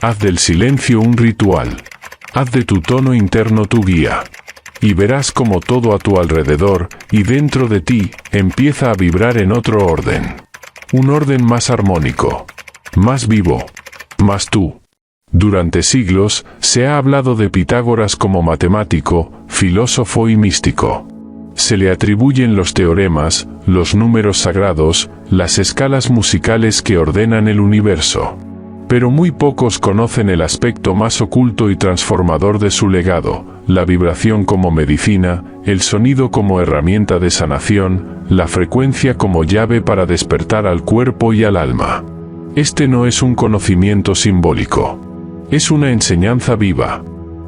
Haz del silencio un ritual. Haz de tu tono interno tu guía. Y verás como todo a tu alrededor y dentro de ti empieza a vibrar en otro orden. Un orden más armónico, más vivo, más tú. Durante siglos se ha hablado de Pitágoras como matemático, filósofo y místico. Se le atribuyen los teoremas, los números sagrados, las escalas musicales que ordenan el universo. Pero muy pocos conocen el aspecto más oculto y transformador de su legado, la vibración como medicina, el sonido como herramienta de sanación, la frecuencia como llave para despertar al cuerpo y al alma. Este no es un conocimiento simbólico. Es una enseñanza viva.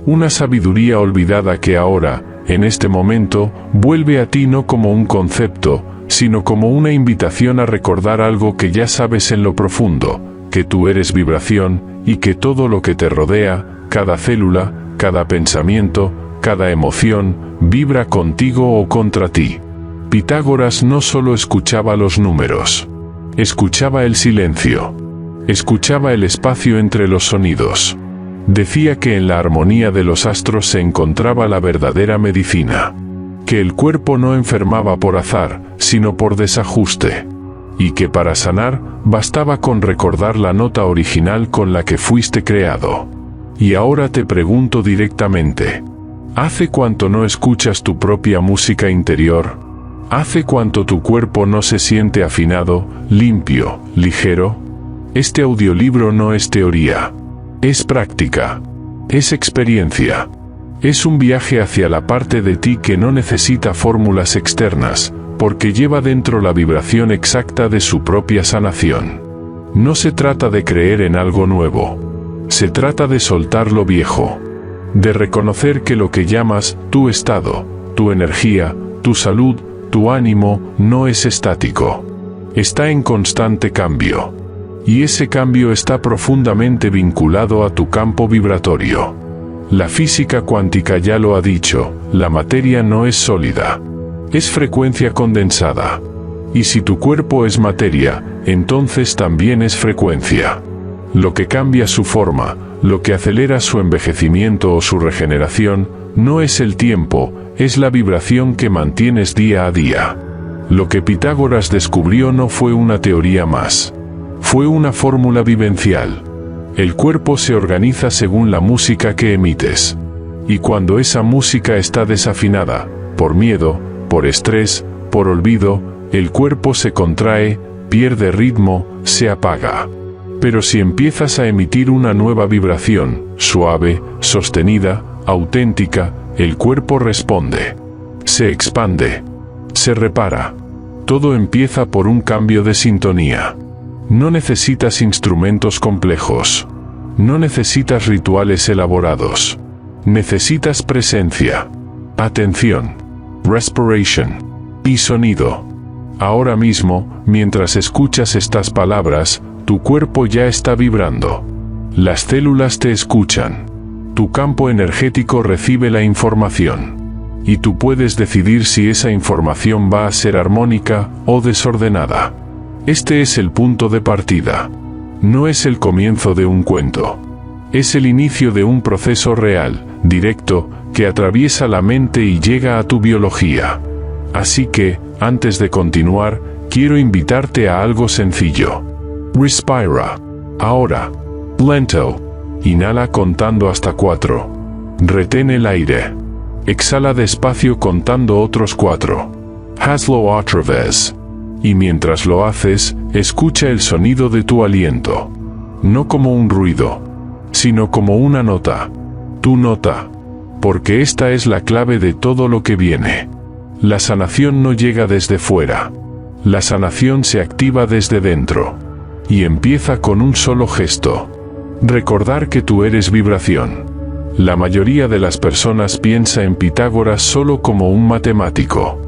Una sabiduría olvidada que ahora, en este momento, vuelve a ti no como un concepto, sino como una invitación a recordar algo que ya sabes en lo profundo, que tú eres vibración, y que todo lo que te rodea, cada célula, cada pensamiento, cada emoción, vibra contigo o contra ti. Pitágoras no solo escuchaba los números. Escuchaba el silencio. Escuchaba el espacio entre los sonidos. Decía que en la armonía de los astros se encontraba la verdadera medicina. Que el cuerpo no enfermaba por azar, sino por desajuste. Y que para sanar, bastaba con recordar la nota original con la que fuiste creado. Y ahora te pregunto directamente. ¿Hace cuánto no escuchas tu propia música interior? ¿Hace cuánto tu cuerpo no se siente afinado, limpio, ligero? Este audiolibro no es teoría. Es práctica. Es experiencia. Es un viaje hacia la parte de ti que no necesita fórmulas externas, porque lleva dentro la vibración exacta de su propia sanación. No se trata de creer en algo nuevo. Se trata de soltar lo viejo. De reconocer que lo que llamas tu estado, tu energía, tu salud, tu ánimo, no es estático. Está en constante cambio. Y ese cambio está profundamente vinculado a tu campo vibratorio. La física cuántica ya lo ha dicho, la materia no es sólida. Es frecuencia condensada. Y si tu cuerpo es materia, entonces también es frecuencia. Lo que cambia su forma, lo que acelera su envejecimiento o su regeneración, no es el tiempo, es la vibración que mantienes día a día. Lo que Pitágoras descubrió no fue una teoría más. Fue una fórmula vivencial. El cuerpo se organiza según la música que emites. Y cuando esa música está desafinada, por miedo, por estrés, por olvido, el cuerpo se contrae, pierde ritmo, se apaga. Pero si empiezas a emitir una nueva vibración, suave, sostenida, auténtica, el cuerpo responde. Se expande. Se repara. Todo empieza por un cambio de sintonía. No necesitas instrumentos complejos. No necesitas rituales elaborados. Necesitas presencia, atención, respiration y sonido. Ahora mismo, mientras escuchas estas palabras, tu cuerpo ya está vibrando. Las células te escuchan. Tu campo energético recibe la información. Y tú puedes decidir si esa información va a ser armónica o desordenada. Este es el punto de partida. No es el comienzo de un cuento. Es el inicio de un proceso real, directo, que atraviesa la mente y llega a tu biología. Así que, antes de continuar, quiero invitarte a algo sencillo. Respira. Ahora. Lento. Inhala contando hasta 4. Retén el aire. Exhala despacio contando otros 4. Hazlo otra vez. Y mientras lo haces, escucha el sonido de tu aliento. No como un ruido, sino como una nota. Tu nota. Porque esta es la clave de todo lo que viene. La sanación no llega desde fuera. La sanación se activa desde dentro. Y empieza con un solo gesto. Recordar que tú eres vibración. La mayoría de las personas piensa en Pitágoras solo como un matemático.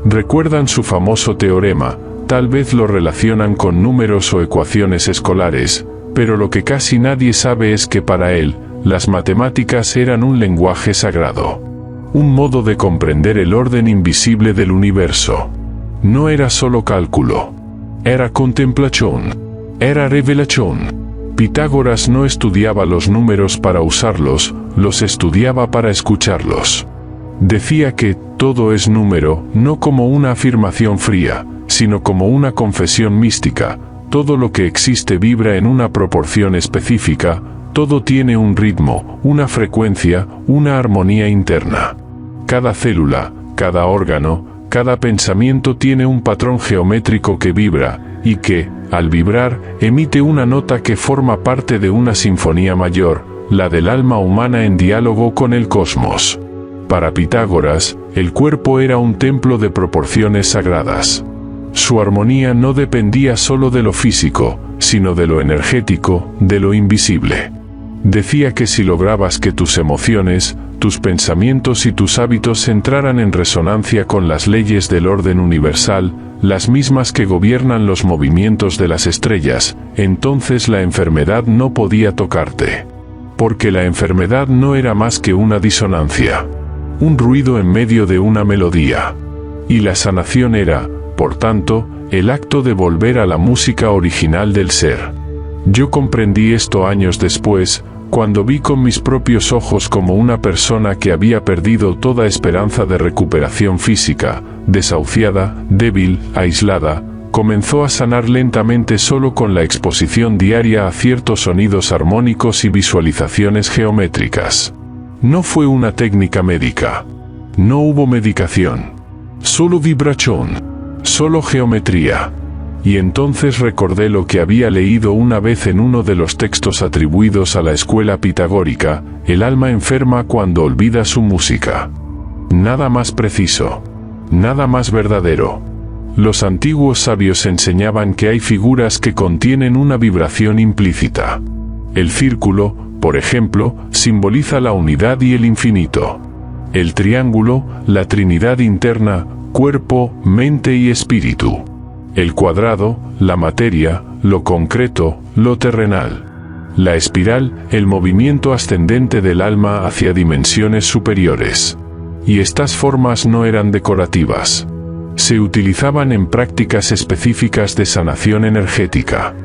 Recuerdan su famoso teorema, tal vez lo relacionan con números o ecuaciones escolares, pero lo que casi nadie sabe es que para él, las matemáticas eran un lenguaje sagrado. Un modo de comprender el orden invisible del universo. No era solo cálculo. Era contemplación. Era revelación. Pitágoras no estudiaba los números para usarlos, los estudiaba para escucharlos. Decía que todo es número, no como una afirmación fría, sino como una confesión mística. Todo lo que existe vibra en una proporción específica, todo tiene un ritmo, una frecuencia, una armonía interna. Cada célula, cada órgano, cada pensamiento tiene un patrón geométrico que vibra, y que, al vibrar, emite una nota que forma parte de una sinfonía mayor, la del alma humana en diálogo con el cosmos. Para Pitágoras, el cuerpo era un templo de proporciones sagradas. Su armonía no dependía solo de lo físico, sino de lo energético, de lo invisible. Decía que si lograbas que tus emociones, tus pensamientos y tus hábitos entraran en resonancia con las leyes del orden universal, las mismas que gobiernan los movimientos de las estrellas, entonces la enfermedad no podía tocarte. Porque la enfermedad no era más que una disonancia, un ruido en medio de una melodía. Y la sanación era, por tanto, el acto de volver a la música original del ser. Yo comprendí esto años después, cuando vi con mis propios ojos cómo una persona que había perdido toda esperanza de recuperación física, desahuciada, débil, aislada, comenzó a sanar lentamente solo con la exposición diaria a ciertos sonidos armónicos y visualizaciones geométricas. No fue una técnica médica. No hubo medicación. Solo vibración. Solo geometría. Y entonces recordé lo que había leído una vez en uno de los textos atribuidos a la escuela pitagórica: el alma enferma cuando olvida su música. Nada más preciso. Nada más verdadero. Los antiguos sabios enseñaban que hay figuras que contienen una vibración implícita. El círculo, por ejemplo, simboliza la unidad y el infinito. El triángulo, la trinidad interna, cuerpo, mente y espíritu. El cuadrado, la materia, lo concreto, lo terrenal. La espiral, el movimiento ascendente del alma hacia dimensiones superiores. Y estas formas no eran decorativas. Se utilizaban en prácticas específicas de sanación energética.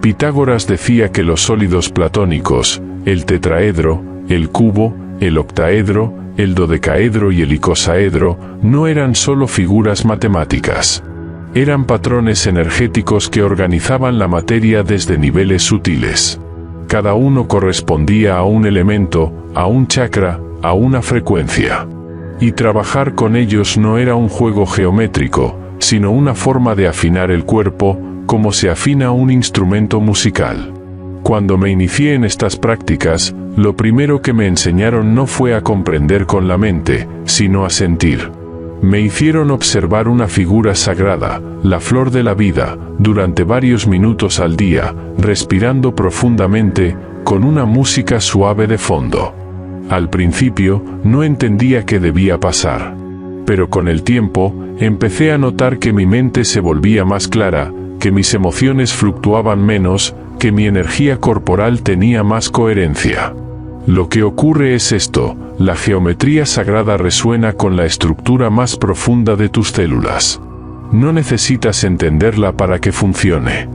Pitágoras decía que los sólidos platónicos, el tetraedro, el cubo, el octaedro, el dodecaedro y el icosaedro, no eran solo figuras matemáticas. Eran patrones energéticos que organizaban la materia desde niveles sutiles. Cada uno correspondía a un elemento, a un chakra, a una frecuencia. Y trabajar con ellos no era un juego geométrico, sino una forma de afinar el cuerpo, como se afina un instrumento musical. Cuando me inicié en estas prácticas, lo primero que me enseñaron no fue a comprender con la mente, sino a sentir. Me hicieron observar una figura sagrada, la flor de la vida, durante varios minutos al día, respirando profundamente, con una música suave de fondo. Al principio, no entendía qué debía pasar. Pero con el tiempo, empecé a notar que mi mente se volvía más clara, que mis emociones fluctuaban menos, que mi energía corporal tenía más coherencia. Lo que ocurre es esto: la geometría sagrada resuena con la estructura más profunda de tus células. No necesitas entenderla para que funcione.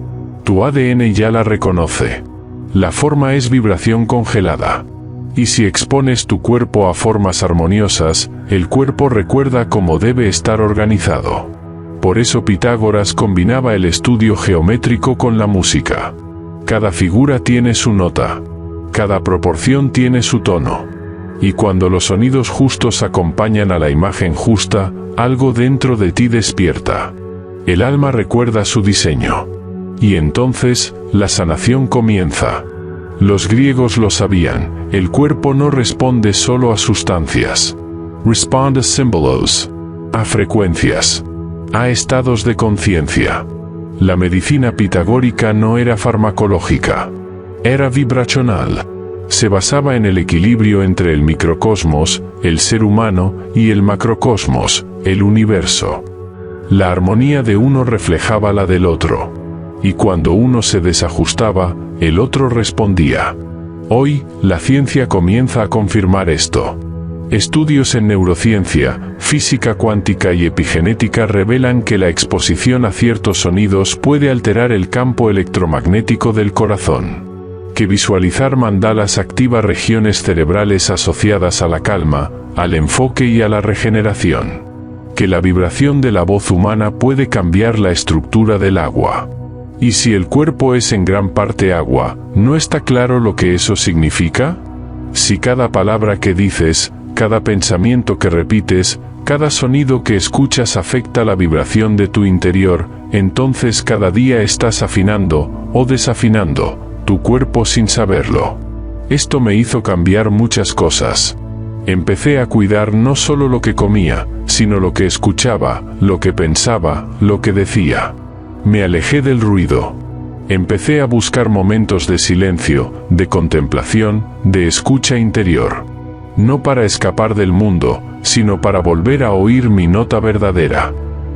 Tu ADN ya la reconoce. La forma es vibración congelada. Y si expones tu cuerpo a formas armoniosas, el cuerpo recuerda cómo debe estar organizado. Por eso Pitágoras combinaba el estudio geométrico con la música. Cada figura tiene su nota. Cada proporción tiene su tono. Y cuando los sonidos justos acompañan a la imagen justa, algo dentro de ti despierta. El alma recuerda su diseño. Y entonces, la sanación comienza. Los griegos lo sabían: el cuerpo no responde solo a sustancias. Responde a símbolos, a frecuencias, a estados de conciencia. La medicina pitagórica no era farmacológica. Era vibracional. Se basaba en el equilibrio entre el microcosmos, el ser humano, y el macrocosmos, el universo. La armonía de uno reflejaba la del otro. Y cuando uno se desajustaba, el otro respondía. Hoy, la ciencia comienza a confirmar esto. Estudios en neurociencia, física cuántica y epigenética revelan que la exposición a ciertos sonidos puede alterar el campo electromagnético del corazón. que visualizar mandalas activa regiones cerebrales asociadas a la calma, al enfoque y a la regeneración. Que la vibración de la voz humana puede cambiar la estructura del agua. Y si el cuerpo es en gran parte agua, ¿no está claro lo que eso significa? Si cada palabra que dices, cada pensamiento que repites, cada sonido que escuchas afecta la vibración de tu interior, entonces cada día estás afinando, o desafinando, tu cuerpo sin saberlo. Esto me hizo cambiar muchas cosas. Empecé a cuidar no solo lo que comía, sino lo que escuchaba, lo que pensaba, lo que decía. Me alejé del ruido. Empecé a buscar momentos de silencio, de contemplación, de escucha interior. No para escapar del mundo, sino para volver a oír mi nota verdadera.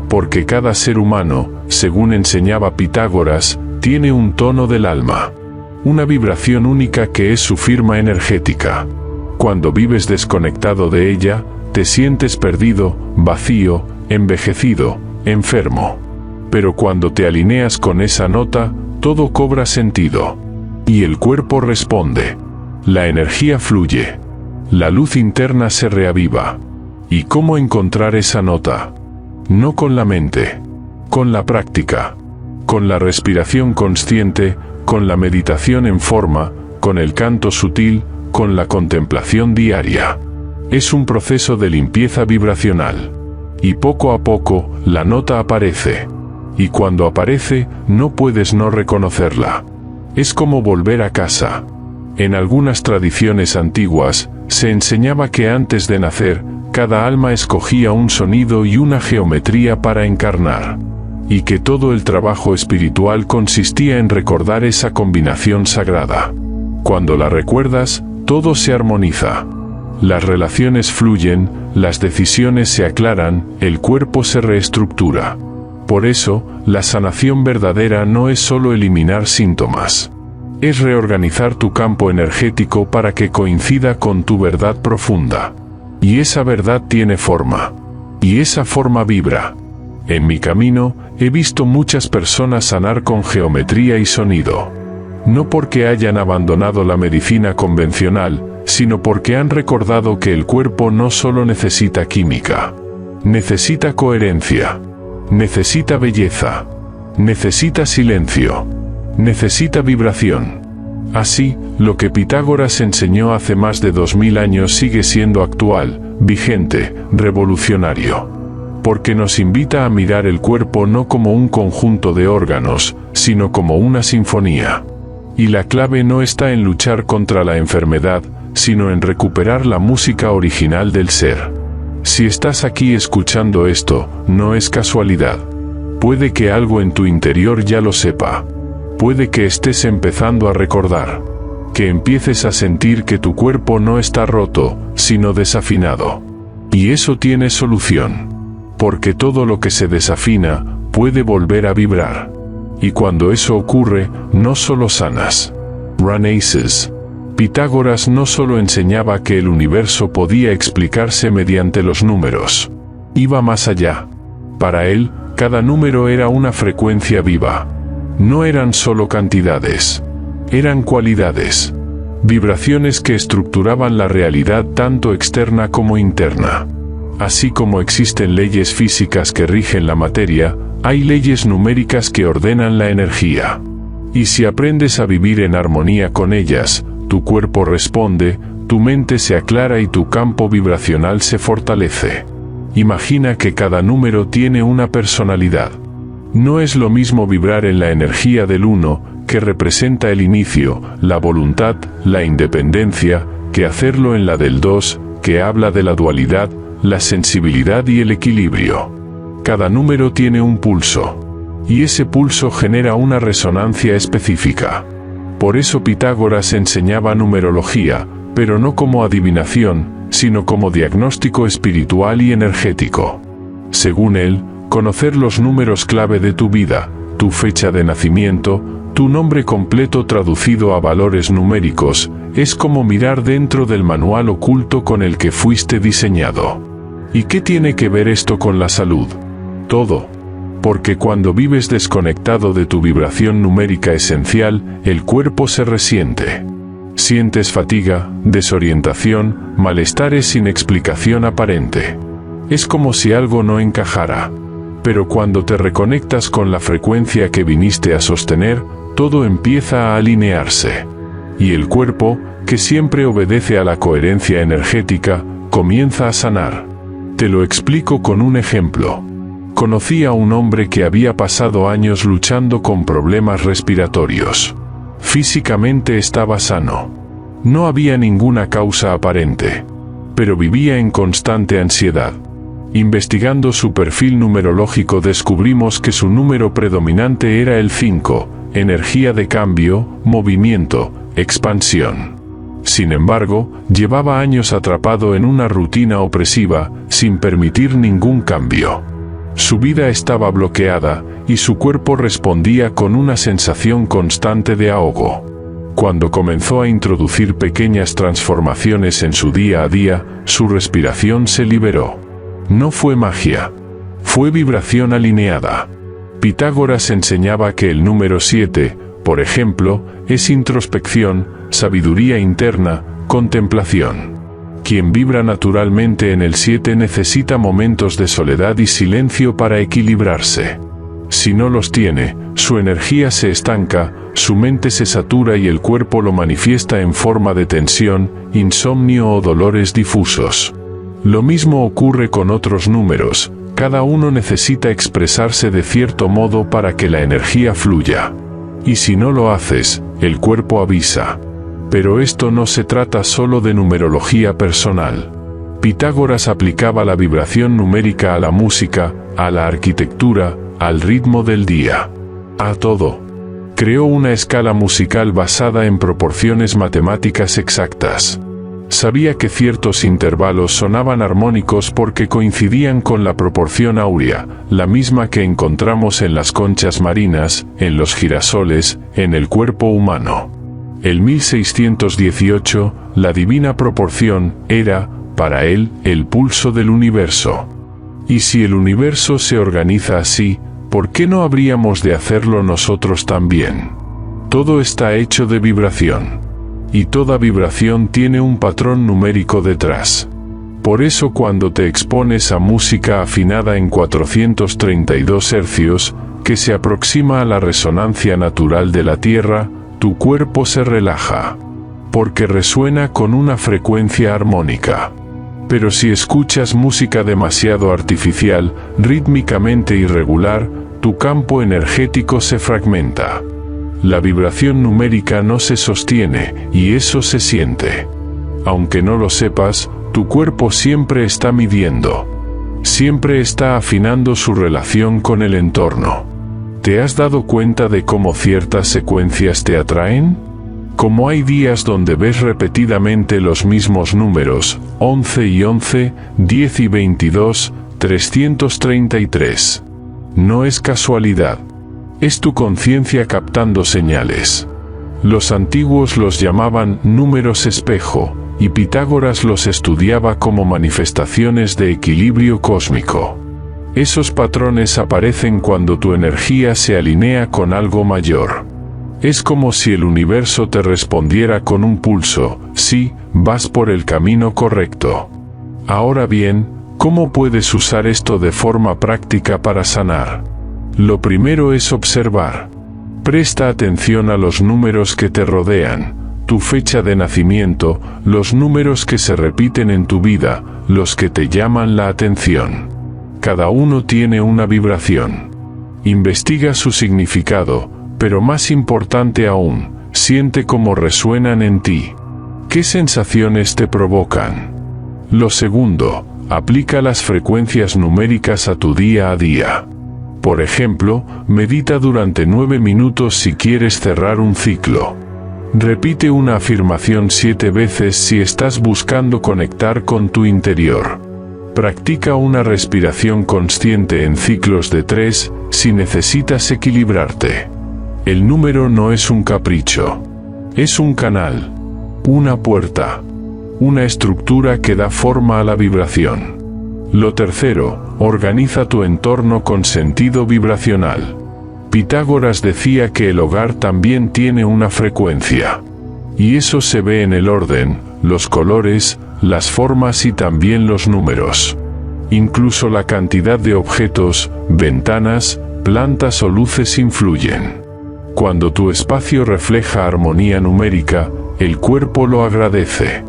Porque cada ser humano, según enseñaba Pitágoras, tiene un tono del alma. Una vibración única que es su firma energética. Cuando vives desconectado de ella, te sientes perdido, vacío, envejecido, enfermo. Pero cuando te alineas con esa nota, todo cobra sentido. Y el cuerpo responde. La energía fluye. La luz interna se reaviva. ¿Y cómo encontrar esa nota? No con la mente. Con la práctica. Con la respiración consciente, con la meditación en forma, con el canto sutil, con la contemplación diaria. Es un proceso de limpieza vibracional. Y poco a poco, la nota aparece. Y cuando aparece, no puedes no reconocerla. Es como volver a casa. En algunas tradiciones antiguas, se enseñaba que antes de nacer, cada alma escogía un sonido y una geometría para encarnar. Y que todo el trabajo espiritual consistía en recordar esa combinación sagrada. Cuando la recuerdas, todo se armoniza. Las relaciones fluyen, las decisiones se aclaran, el cuerpo se reestructura. Por eso, la sanación verdadera no es solo eliminar síntomas. Es reorganizar tu campo energético para que coincida con tu verdad profunda. Y esa verdad tiene forma. Y esa forma vibra. En mi camino, he visto muchas personas sanar con geometría y sonido. No porque hayan abandonado la medicina convencional, sino porque han recordado que el cuerpo no solo necesita química. Necesita coherencia. Necesita belleza. Necesita silencio. Necesita vibración. Así, lo que Pitágoras enseñó hace más de 2000 años sigue siendo actual, vigente, revolucionario. Porque nos invita a mirar el cuerpo no como un conjunto de órganos, sino como una sinfonía. Y la clave no está en luchar contra la enfermedad, sino en recuperar la música original del ser. Si estás aquí escuchando esto, no es casualidad. Puede que algo en tu interior ya lo sepa. Puede que estés empezando a recordar. Que empieces a sentir que tu cuerpo no está roto, sino desafinado. Y eso tiene solución. Porque todo lo que se desafina, puede volver a vibrar. Y cuando eso ocurre, no solo sanas. Renaces. Pitágoras no solo enseñaba que el universo podía explicarse mediante los números. Iba más allá. Para él, cada número era una frecuencia viva. No eran solo cantidades. Eran cualidades. Vibraciones que estructuraban la realidad tanto externa como interna. Así como existen leyes físicas que rigen la materia, hay leyes numéricas que ordenan la energía. Y si aprendes a vivir en armonía con ellas, tu cuerpo responde, tu mente se aclara y tu campo vibracional se fortalece. Imagina que cada número tiene una personalidad. No es lo mismo vibrar en la energía del 1, que representa el inicio, la voluntad, la independencia, que hacerlo en la del 2, que habla de la dualidad, la sensibilidad y el equilibrio. Cada número tiene un pulso. Y ese pulso genera una resonancia específica. Por eso Pitágoras enseñaba numerología, pero no como adivinación, sino como diagnóstico espiritual y energético. Según él, conocer los números clave de tu vida, tu fecha de nacimiento, tu nombre completo traducido a valores numéricos, es como mirar dentro del manual oculto con el que fuiste diseñado. ¿Y qué tiene que ver esto con la salud? Todo. porque cuando vives desconectado de tu vibración numérica esencial, el cuerpo se resiente. Sientes fatiga, desorientación, malestares sin explicación aparente. Es como si algo no encajara. Pero cuando te reconectas con la frecuencia que viniste a sostener, todo empieza a alinearse. Y el cuerpo, que siempre obedece a la coherencia energética, comienza a sanar. Te lo explico con un ejemplo. Conocí a un hombre que había pasado años luchando con problemas respiratorios. Físicamente estaba sano. No había ninguna causa aparente. Pero vivía en constante ansiedad. Investigando su perfil numerológico descubrimos que su número predominante era el 5, energía de cambio, movimiento, expansión. Sin embargo, llevaba años atrapado en una rutina opresiva, sin permitir ningún cambio. Su vida estaba bloqueada, y su cuerpo respondía con una sensación constante de ahogo. Cuando comenzó a introducir pequeñas transformaciones en su día a día, su respiración se liberó. No fue magia. Fue vibración alineada. Pitágoras enseñaba que el número 7, por ejemplo, es introspección, sabiduría interna, contemplación. Quien vibra naturalmente en el 7 necesita momentos de soledad y silencio para equilibrarse. Si no los tiene, su energía se estanca, su mente se satura y el cuerpo lo manifiesta en forma de tensión, insomnio o dolores difusos. Lo mismo ocurre con otros números, cada uno necesita expresarse de cierto modo para que la energía fluya. Y si no lo haces, el cuerpo avisa. Pero esto no se trata solo de numerología personal. Pitágoras aplicaba la vibración numérica a la música, a la arquitectura, al ritmo del día. A todo. Creó una escala musical basada en proporciones matemáticas exactas. Sabía que ciertos intervalos sonaban armónicos porque coincidían con la proporción áurea, la misma que encontramos en las conchas marinas, en los girasoles, en el cuerpo humano. En 1618, la divina proporción era, para él, el pulso del universo. Y si el universo se organiza así, ¿por qué no habríamos de hacerlo nosotros también? Todo está hecho de vibración. Y toda vibración tiene un patrón numérico detrás. Por eso cuando te expones a música afinada en 432 hercios, que se aproxima a la resonancia natural de la Tierra, tu cuerpo se relaja. Porque resuena con una frecuencia armónica. Pero si escuchas música demasiado artificial, rítmicamente irregular, tu campo energético se fragmenta. La vibración numérica no se sostiene, y eso se siente. Aunque no lo sepas, tu cuerpo siempre está midiendo. Siempre está afinando su relación con el entorno. ¿Te has dado cuenta de cómo ciertas secuencias te atraen? Como hay días donde ves repetidamente los mismos números, 11 y 11, 10 y 22, 333. No es casualidad. Es tu conciencia captando señales. Los antiguos los llamaban números espejo, y Pitágoras los estudiaba como manifestaciones de equilibrio cósmico. Esos patrones aparecen cuando tu energía se alinea con algo mayor. Es como si el universo te respondiera con un pulso: sí, vas por el camino correcto. Ahora bien, ¿cómo puedes usar esto de forma práctica para sanar? Lo primero es observar. Presta atención a los números que te rodean, tu fecha de nacimiento, los números que se repiten en tu vida, los que te llaman la atención. Cada uno tiene una vibración. Investiga su significado, pero más importante aún, siente cómo resuenan en ti. ¿Qué sensaciones te provocan? Lo segundo, aplica las frecuencias numéricas a tu día a día. Por ejemplo, medita durante 9 minutos si quieres cerrar un ciclo. Repite una afirmación 7 veces si estás buscando conectar con tu interior. Practica una respiración consciente en ciclos de 3 si necesitas equilibrarte. El número no es un capricho. Es un canal, una puerta, una estructura que da forma a la vibración. Lo tercero, organiza tu entorno con sentido vibracional. Pitágoras decía que el hogar también tiene una frecuencia. Y eso se ve en el orden, los colores, las formas y también los números. Incluso la cantidad de objetos, ventanas, plantas o luces influyen. Cuando tu espacio refleja armonía numérica, el cuerpo lo agradece.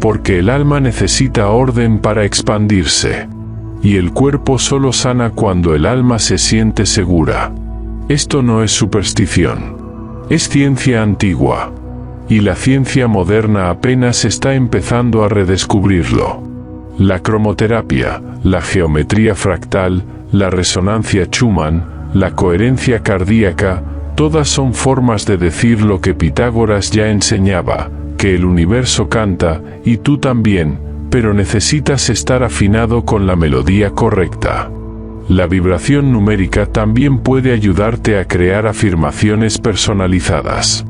Porque el alma necesita orden para expandirse. Y el cuerpo solo sana cuando el alma se siente segura. Esto no es superstición. Es ciencia antigua. Y la ciencia moderna apenas está empezando a redescubrirlo. La cromoterapia, la geometría fractal, la resonancia Schumann, la coherencia cardíaca, todas son formas de decir lo que Pitágoras ya enseñaba, que el universo canta, y tú también, pero necesitas estar afinado con la melodía correcta. La vibración numérica también puede ayudarte a crear afirmaciones personalizadas.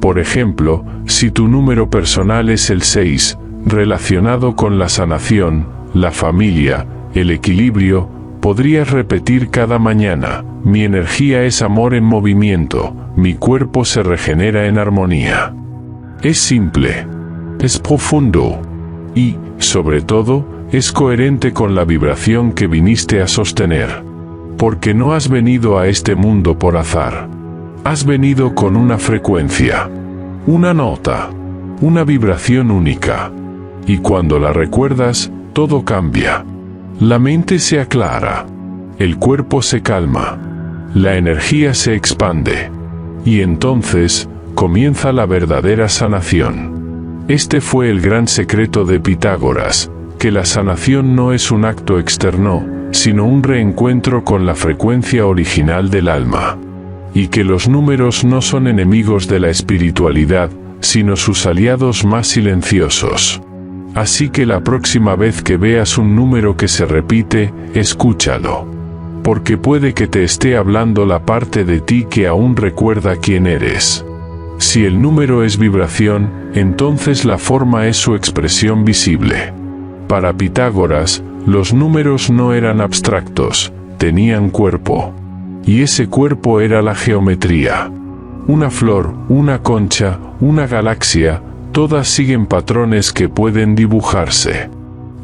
Por ejemplo, si tu número personal es el 6, relacionado con la sanación, la familia, el equilibrio, podrías repetir cada mañana: mi energía es amor en movimiento, mi cuerpo se regenera en armonía. Es simple, es profundo y, sobre todo, es coherente con la vibración que viniste a sostener. Porque no has venido a este mundo por azar. Has venido con una frecuencia, una nota, una vibración única. Y cuando la recuerdas, todo cambia. La mente se aclara, el cuerpo se calma, la energía se expande. Y entonces, comienza la verdadera sanación. Este fue el gran secreto de Pitágoras, que la sanación no es un acto externo, sino un reencuentro con la frecuencia original del alma. Y que los números no son enemigos de la espiritualidad, sino sus aliados más silenciosos. Así que la próxima vez que veas un número que se repite, escúchalo. Porque puede que te esté hablando la parte de ti que aún recuerda quién eres. Si el número es vibración, entonces la forma es su expresión visible. Para Pitágoras, los números no eran abstractos, tenían cuerpo. Y ese cuerpo era la geometría. Una flor, una concha, una galaxia, todas siguen patrones que pueden dibujarse.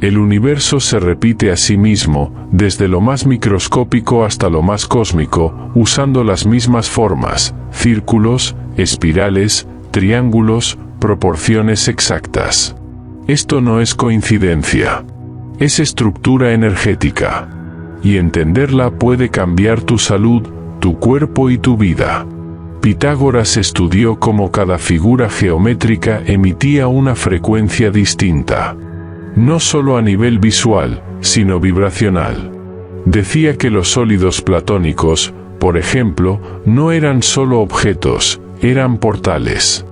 El universo se repite a sí mismo, desde lo más microscópico hasta lo más cósmico, usando las mismas formas, círculos, espirales, triángulos, proporciones exactas. Esto no es coincidencia. Es estructura energética. Y entenderla puede cambiar tu salud, tu cuerpo y tu vida. Pitágoras estudió cómo cada figura geométrica emitía una frecuencia distinta. No solo a nivel visual, sino vibracional. Decía que los sólidos platónicos, por ejemplo, no eran solo objetos, eran portales.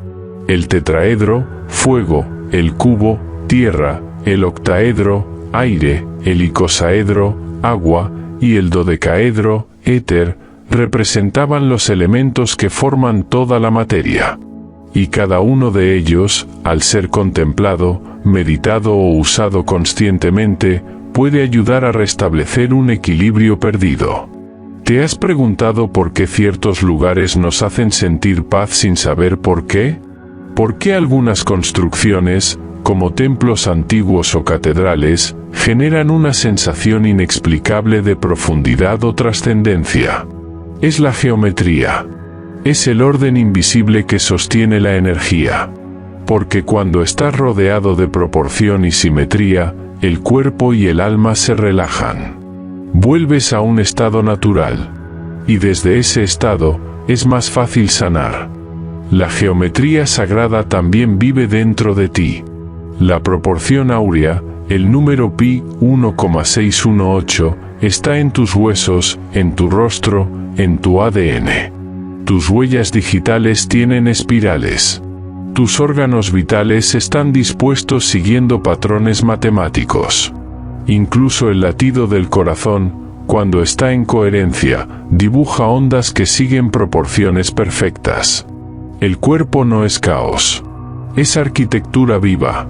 El tetraedro, fuego, el cubo, tierra, el octaedro, aire, el icosaedro, agua, y el dodecaedro, éter, representaban los elementos que forman toda la materia. Y cada uno de ellos, al ser contemplado, meditado o usado conscientemente, puede ayudar a restablecer un equilibrio perdido. ¿Te has preguntado por qué ciertos lugares nos hacen sentir paz sin saber por qué? ¿Por qué algunas construcciones, como templos antiguos o catedrales, generan una sensación inexplicable de profundidad o trascendencia? Es la geometría. Es el orden invisible que sostiene la energía. Porque cuando estás rodeado de proporción y simetría, el cuerpo y el alma se relajan. Vuelves a un estado natural. Y desde ese estado, es más fácil sanar. La geometría sagrada también vive dentro de ti. La proporción áurea, el número pi 1,618, está en tus huesos, en tu rostro, en tu ADN. Tus huellas digitales tienen espirales. Tus órganos vitales están dispuestos siguiendo patrones matemáticos. Incluso el latido del corazón, cuando está en coherencia, dibuja ondas que siguen proporciones perfectas. El cuerpo no es caos. Es arquitectura viva.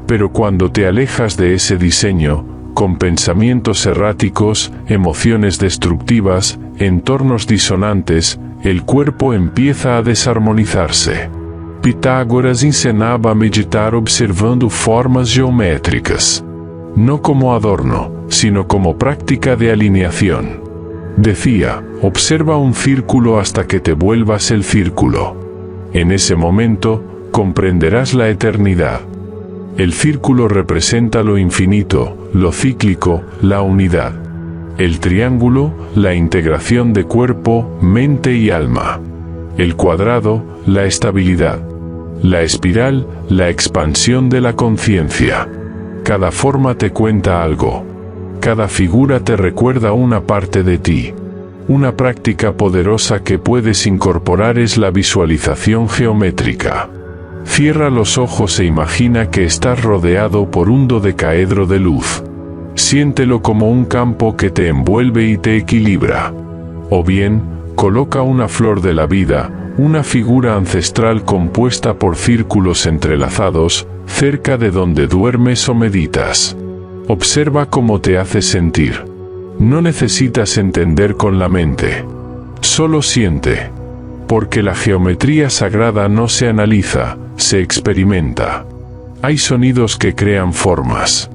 Pero cuando te alejas de ese diseño, con pensamientos erráticos, emociones destructivas, entornos disonantes, el cuerpo empieza a desarmonizarse. Pitágoras ensinaba a meditar observando formas geométricas. No como adorno, sino como práctica de alineación. Decía, observa un círculo hasta que te vuelvas el círculo. En ese momento, comprenderás la eternidad. El círculo representa lo infinito, lo cíclico, la unidad. El triángulo, la integración de cuerpo, mente y alma. El cuadrado, la estabilidad. La espiral, la expansión de la conciencia. Cada forma te cuenta algo. Cada figura te recuerda una parte de ti. Una práctica poderosa que puedes incorporar es la visualización geométrica. Cierra los ojos e imagina que estás rodeado por un dodecaedro de luz. Siéntelo como un campo que te envuelve y te equilibra. O bien, coloca una flor de la vida, una figura ancestral compuesta por círculos entrelazados, cerca de donde duermes o meditas. Observa cómo te hace sentir. No necesitas entender con la mente. Solo siente. Porque la geometría sagrada no se analiza, se experimenta. Hay sonidos que crean formas.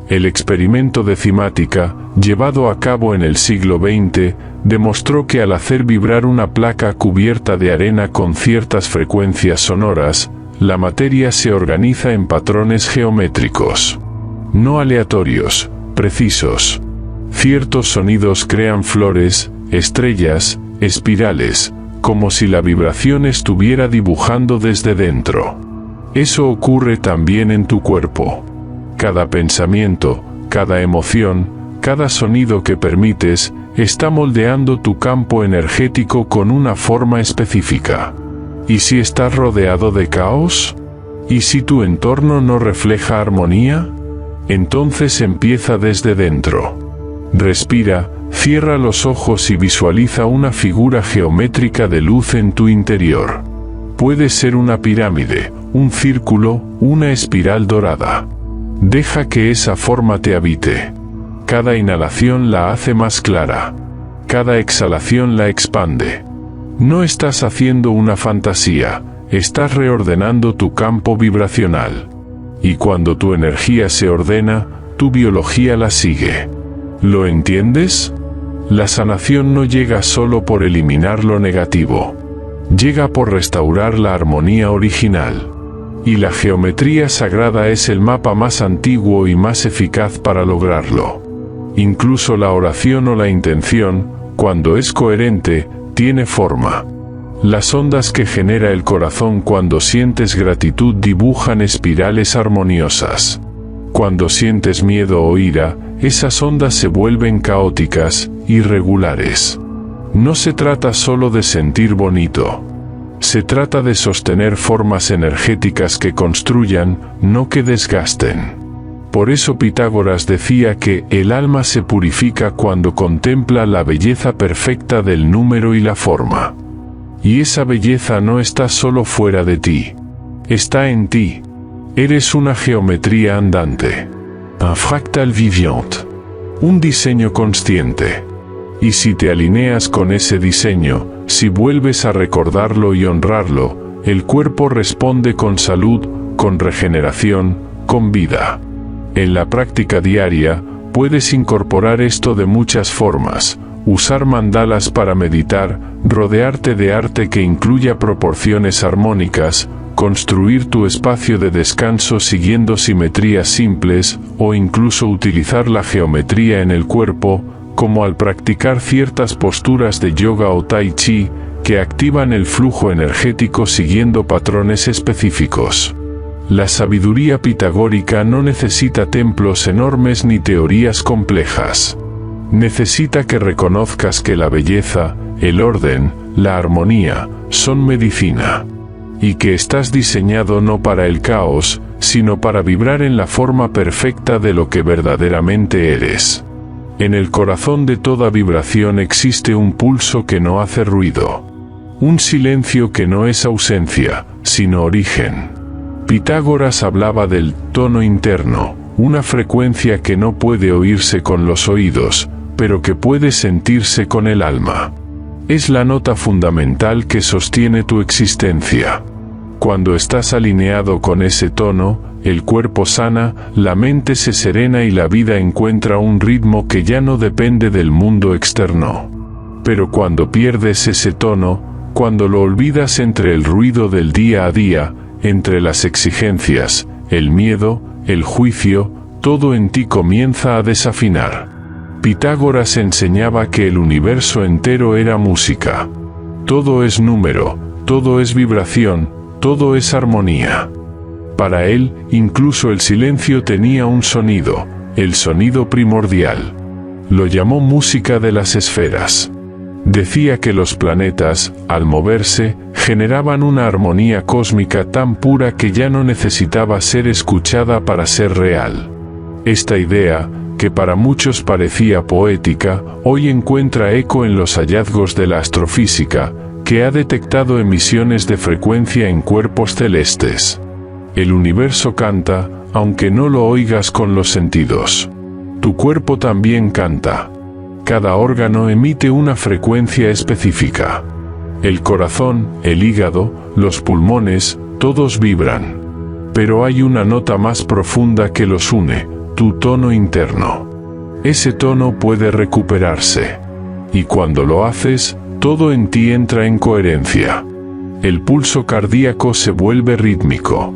El experimento de cimática, llevado a cabo en el siglo XX, demostró que al hacer vibrar una placa cubierta de arena con ciertas frecuencias sonoras, la materia se organiza en patrones geométricos. No aleatorios, precisos. Ciertos sonidos crean flores, estrellas, espirales, como si la vibración estuviera dibujando desde dentro. Eso ocurre también en tu cuerpo. Cada pensamiento, cada emoción, cada sonido que permites, está moldeando tu campo energético con una forma específica. ¿Y si estás rodeado de caos? ¿Y si tu entorno no refleja armonía? Entonces empieza desde dentro. Respira, cierra los ojos y visualiza una figura geométrica de luz en tu interior. Puede ser una pirámide, un círculo, una espiral dorada. Deja que esa forma te habite. Cada inhalación la hace más clara. Cada exhalación la expande. No estás haciendo una fantasía, estás reordenando tu campo vibracional. Y cuando tu energía se ordena, tu biología la sigue. ¿Lo entiendes? La sanación no llega solo por eliminar lo negativo. Llega por restaurar la armonía original. Y la geometría sagrada es el mapa más antiguo y más eficaz para lograrlo. Incluso la oración o la intención, cuando es coherente, tiene forma. Las ondas que genera el corazón cuando sientes gratitud dibujan espirales armoniosas. Cuando sientes miedo o ira, esas ondas se vuelven caóticas, irregulares. No se trata solo de sentir bonito. Se trata de sostener formas energéticas que construyan, no que desgasten. Por eso Pitágoras decía que el alma se purifica cuando contempla la belleza perfecta del número y la forma. Y esa belleza no está solo fuera de ti. Está en ti. Eres una geometría andante. Un fractal vivant. Un diseño consciente. Y si te alineas con ese diseño, si vuelves a recordarlo y honrarlo, el cuerpo responde con salud, con regeneración, con vida. En la práctica diaria, puedes incorporar esto de muchas formas. Usar mandalas para meditar, rodearte de arte que incluya proporciones armónicas, construir tu espacio de descanso siguiendo simetrías simples, o incluso utilizar la geometría en el cuerpo, como al practicar ciertas posturas de yoga o tai chi, que activan el flujo energético siguiendo patrones específicos. La sabiduría pitagórica no necesita templos enormes ni teorías complejas. Necesita que reconozcas que la belleza, el orden, la armonía, son medicina. Y que estás diseñado no para el caos, sino para vibrar en la forma perfecta de lo que verdaderamente eres. En el corazón de toda vibración existe un pulso que no hace ruido. Un silencio que no es ausencia, sino origen. Pitágoras hablaba del tono interno, una frecuencia que no puede oírse con los oídos, pero que puede sentirse con el alma. Es la nota fundamental que sostiene tu existencia. Cuando estás alineado con ese tono, el cuerpo sana, la mente se serena y la vida encuentra un ritmo que ya no depende del mundo externo. Pero cuando pierdes ese tono, cuando lo olvidas entre el ruido del día a día, entre las exigencias, el miedo, el juicio, todo en ti comienza a desafinar. Pitágoras enseñaba que el universo entero era música. Todo es número, todo es vibración, todo es armonía. Para él, incluso el silencio tenía un sonido, el sonido primordial. Lo llamó música de las esferas. Decía que los planetas, al moverse, generaban una armonía cósmica tan pura que ya no necesitaba ser escuchada para ser real. Esta idea, que para muchos parecía poética, hoy encuentra eco en los hallazgos de la astrofísica, que ha detectado emisiones de frecuencia en cuerpos celestes. El universo canta, aunque no lo oigas con los sentidos. Tu cuerpo también canta. Cada órgano emite una frecuencia específica. El corazón, el hígado, los pulmones, todos vibran. Pero hay una nota más profunda que los une, tu tono interno. Ese tono puede recuperarse. Y cuando lo haces, todo en ti entra en coherencia. El pulso cardíaco se vuelve rítmico.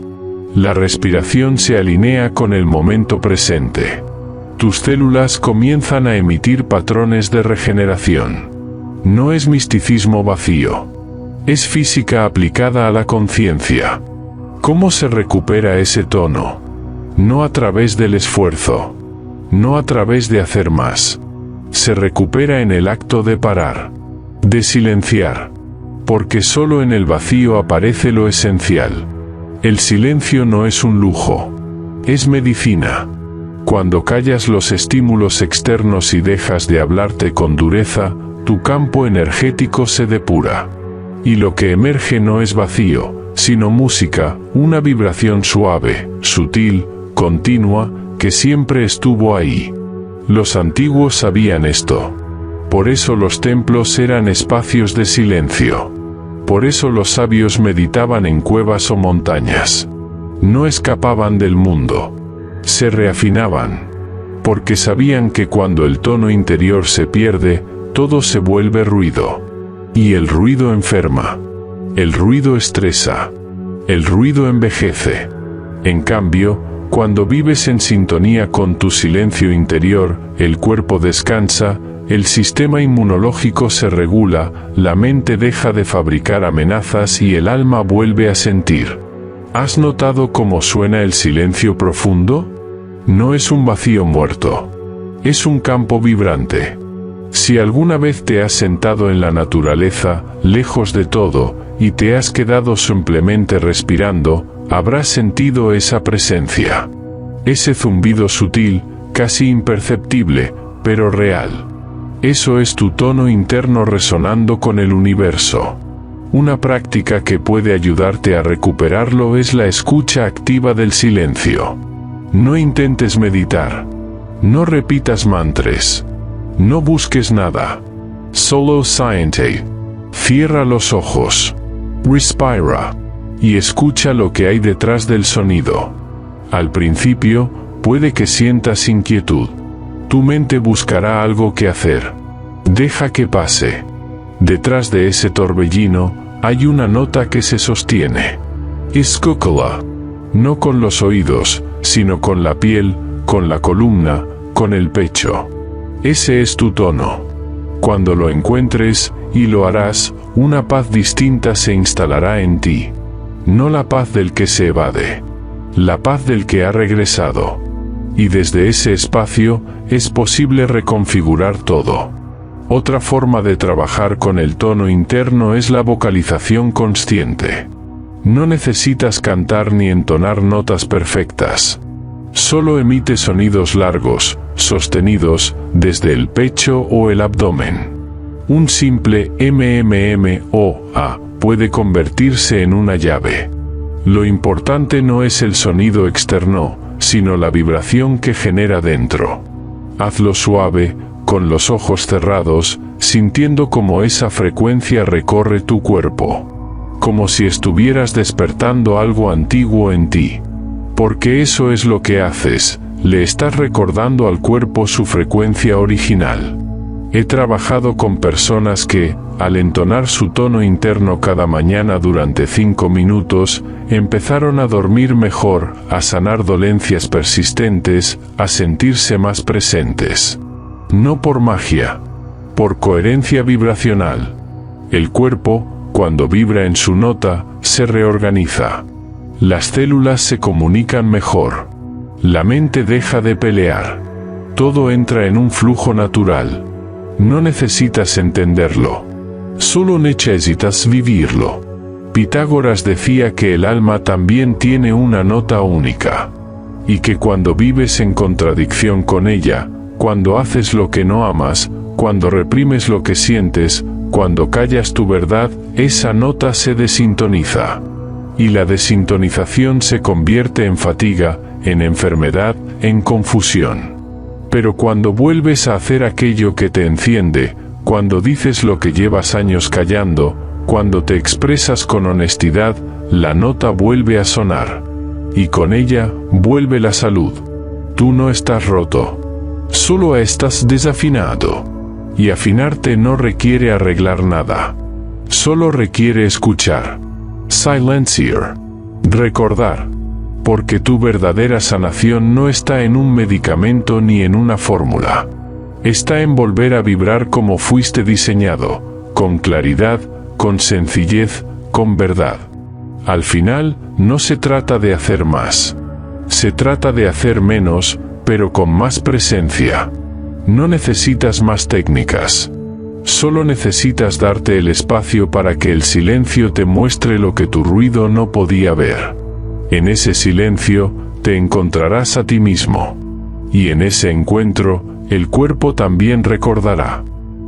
La respiración se alinea con el momento presente. Tus células comienzan a emitir patrones de regeneración. No es misticismo vacío. Es física aplicada a la conciencia. ¿Cómo se recupera ese tono? No a través del esfuerzo. No a través de hacer más. Se recupera en el acto de parar. De silenciar. Porque solo en el vacío aparece lo esencial. El silencio no es un lujo. Es medicina. Cuando callas los estímulos externos y dejas de hablarte con dureza, tu campo energético se depura. Y lo que emerge no es vacío, sino música, una vibración suave, sutil, continua, que siempre estuvo ahí. Los antiguos sabían esto. Por eso los templos eran espacios de silencio. Por eso los sabios meditaban en cuevas o montañas. No escapaban del mundo. Se reafinaban. Porque sabían que cuando el tono interior se pierde, todo se vuelve ruido. Y el ruido enferma. El ruido estresa. El ruido envejece. En cambio, cuando vives en sintonía con tu silencio interior, el cuerpo descansa, el sistema inmunológico se regula, la mente deja de fabricar amenazas y el alma vuelve a sentir. ¿Has notado cómo suena el silencio profundo? No es un vacío muerto. Es un campo vibrante. Si alguna vez te has sentado en la naturaleza, lejos de todo, y te has quedado simplemente respirando, habrás sentido esa presencia. Ese zumbido sutil, casi imperceptible, pero real. Eso es tu tono interno resonando con el universo. Una práctica que puede ayudarte a recuperarlo es la escucha activa del silencio. No intentes meditar. No repitas mantras. No busques nada. Solo siente. Cierra los ojos. Respira. Y escucha lo que hay detrás del sonido. Al principio, puede que sientas inquietud. Tu mente buscará algo que hacer. Deja que pase. Detrás de ese torbellino, hay una nota que se sostiene. Escúchala. No con los oídos, sino con la piel, con la columna, con el pecho. Ese es tu tono. Cuando lo encuentres, y lo harás, una paz distinta se instalará en ti. No la paz del que se evade. La paz del que ha regresado. Y desde ese espacio, es posible reconfigurar todo. Otra forma de trabajar con el tono interno es la vocalización consciente. No necesitas cantar ni entonar notas perfectas. Solo emite sonidos largos, sostenidos, desde el pecho o el abdomen. Un simple MMM o A puede convertirse en una llave. Lo importante no es el sonido externo, sino la vibración que genera dentro. Hazlo suave, con los ojos cerrados, sintiendo cómo esa frecuencia recorre tu cuerpo. Como si estuvieras despertando algo antiguo en ti. Porque eso es lo que haces, le estás recordando al cuerpo su frecuencia original. He trabajado con personas que, al entonar su tono interno cada mañana durante 5 minutos, empezaron a dormir mejor, a sanar dolencias persistentes, a sentirse más presentes. No por magia, por coherencia vibracional. El cuerpo, cuando vibra en su nota, se reorganiza. Las células se comunican mejor. La mente deja de pelear. Todo entra en un flujo natural. No necesitas entenderlo. Solo necesitas vivirlo. Pitágoras decía que el alma también tiene una nota única. Y que cuando vives en contradicción con ella, cuando haces lo que no amas, cuando reprimes lo que sientes, cuando callas tu verdad, esa nota se desintoniza. Y la desintonización se convierte en fatiga, en enfermedad, en confusión. Pero cuando vuelves a hacer aquello que te enciende, cuando dices lo que llevas años callando, cuando te expresas con honestidad, la nota vuelve a sonar. Y con ella, vuelve la salud. Tú no estás roto. Solo estás desafinado. Y afinarte no requiere arreglar nada. Solo requiere escuchar. Silenciar. Recordar. Porque tu verdadera sanación no está en un medicamento ni en una fórmula. Está en volver a vibrar como fuiste diseñado, con claridad, con sencillez, con verdad. Al final, no se trata de hacer más. Se trata de hacer menos, pero con más presencia. No necesitas más técnicas. Solo necesitas darte el espacio para que el silencio te muestre lo que tu ruido no podía ver. En ese silencio, te encontrarás a ti mismo. Y en ese encuentro, el cuerpo también recordará.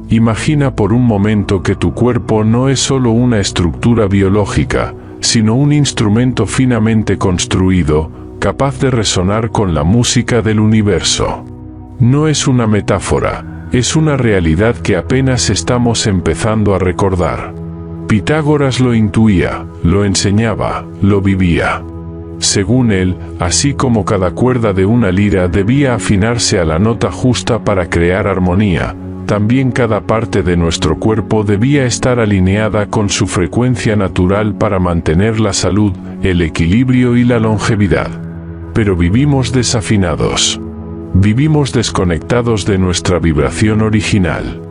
Imagina por un momento que tu cuerpo no es solo una estructura biológica, sino un instrumento finamente construido, capaz de resonar con la música del universo. No es una metáfora, es una realidad que apenas estamos empezando a recordar. Pitágoras lo intuía, lo enseñaba, lo vivía. Según él, así como cada cuerda de una lira debía afinarse a la nota justa para crear armonía, también cada parte de nuestro cuerpo debía estar alineada con su frecuencia natural para mantener la salud, el equilibrio y la longevidad. Pero vivimos desafinados. Vivimos desconectados de nuestra vibración original.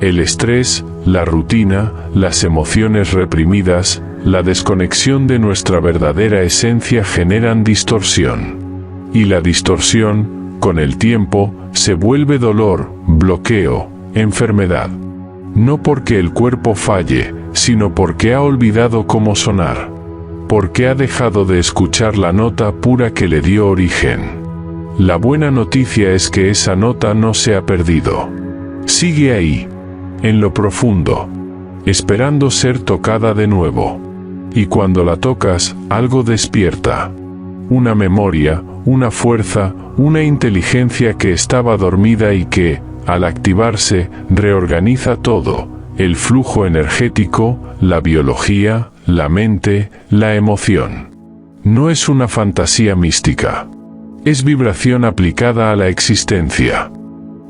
El estrés, la rutina, las emociones reprimidas, la desconexión de nuestra verdadera esencia generan distorsión. Y la distorsión, con el tiempo, se vuelve dolor, bloqueo, enfermedad. No porque el cuerpo falle, sino porque ha olvidado cómo sonar. Porque ha dejado de escuchar la nota pura que le dio origen. La buena noticia es que esa nota no se ha perdido. Sigue ahí, en lo profundo, esperando ser tocada de nuevo. Y cuando la tocas, algo despierta. Una memoria, una fuerza, una inteligencia que estaba dormida y que, al activarse, reorganiza todo, el flujo energético, la biología, la mente, la emoción. No es una fantasía mística. Es vibración aplicada a la existencia.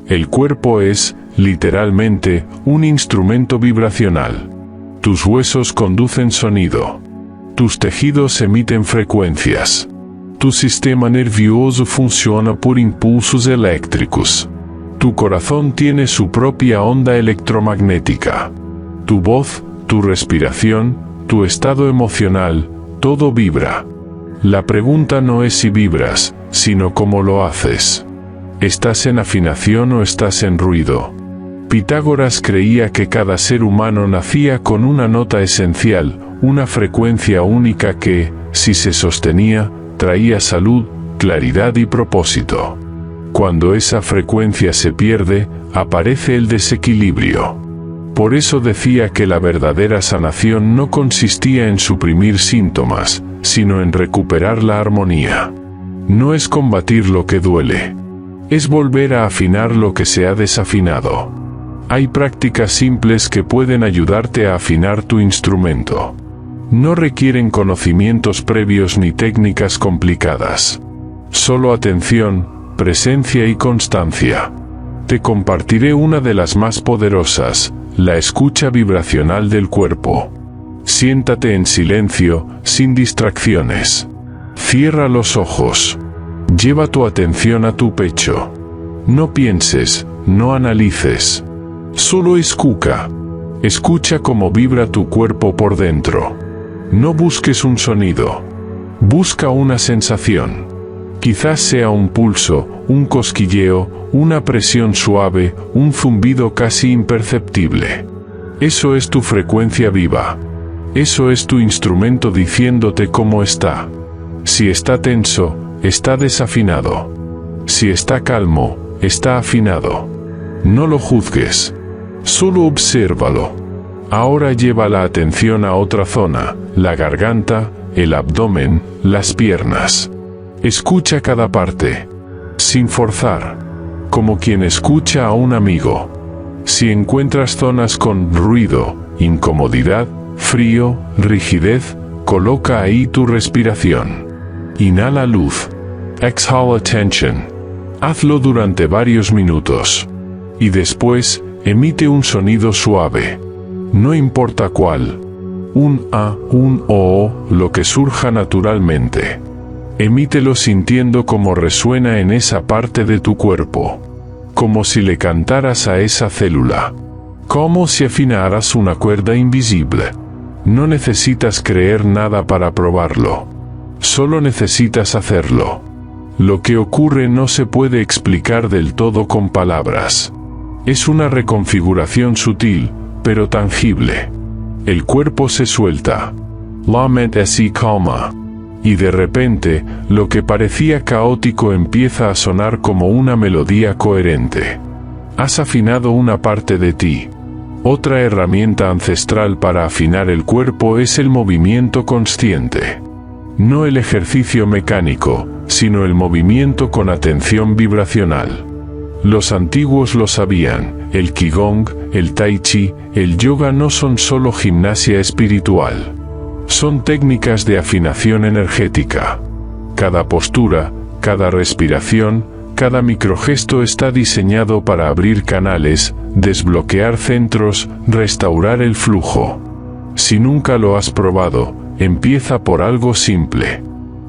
El cuerpo es, literalmente, un instrumento vibracional. Tus huesos conducen sonido. Tus tejidos emiten frecuencias. Tu sistema nervioso funciona por impulsos eléctricos. Tu corazón tiene su propia onda electromagnética. Tu voz, tu respiración, tu estado emocional, todo vibra. La pregunta no es si vibras, sino cómo lo haces. ¿Estás en afinación o estás en ruido? Pitágoras creía que cada ser humano nacía con una nota esencial, una frecuencia única que, si se sostenía, traía salud, claridad y propósito. Cuando esa frecuencia se pierde, aparece el desequilibrio. Por eso decía que la verdadera sanación no consistía en suprimir síntomas, sino en recuperar la armonía. No es combatir lo que duele. Es volver a afinar lo que se ha desafinado. Hay prácticas simples que pueden ayudarte a afinar tu instrumento. No requieren conocimientos previos ni técnicas complicadas. Solo atención, presencia y constancia. Te compartiré una de las más poderosas, la escucha vibracional del cuerpo. Siéntate en silencio, sin distracciones. Cierra los ojos. Lleva tu atención a tu pecho. No pienses, no analices. Solo escucha. Escucha cómo vibra tu cuerpo por dentro. No busques un sonido. Busca una sensación. Quizás sea un pulso, un cosquilleo, una presión suave, un zumbido casi imperceptible. Eso es tu frecuencia viva. Eso es tu instrumento diciéndote cómo está. Si está tenso, está desafinado. Si está calmo, está afinado. No lo juzgues. Solo obsérvalo. Ahora lleva la atención a otra zona, la garganta, el abdomen, las piernas. Escucha cada parte, sin forzar, como quien escucha a un amigo. Si encuentras zonas con ruido, incomodidad, frío, rigidez, coloca ahí tu respiración. Inhala luz. Exhala tension. Hazlo durante varios minutos. Y después, emite un sonido suave. No importa cuál. Un A, un O, lo que surja naturalmente. Emítelo sintiendo cómo resuena en esa parte de tu cuerpo. Como si le cantaras a esa célula. Como si afinaras una cuerda invisible. No necesitas creer nada para probarlo. Solo necesitas hacerlo. Lo que ocurre no se puede explicar del todo con palabras. Es una reconfiguración sutil, pero tangible. El cuerpo se suelta. La mente se calma. Y de repente, lo que parecía caótico empieza a sonar como una melodía coherente. Has afinado una parte de ti. Otra herramienta ancestral para afinar el cuerpo es el movimiento consciente. No el ejercicio mecánico, sino el movimiento con atención vibracional. Los antiguos lo sabían, el Qigong, el Tai Chi, el yoga no son solo gimnasia espiritual. Son técnicas de afinación energética. Cada postura, cada respiración, cada microgesto está diseñado para abrir canales, desbloquear centros, restaurar el flujo. Si nunca lo has probado, empieza por algo simple.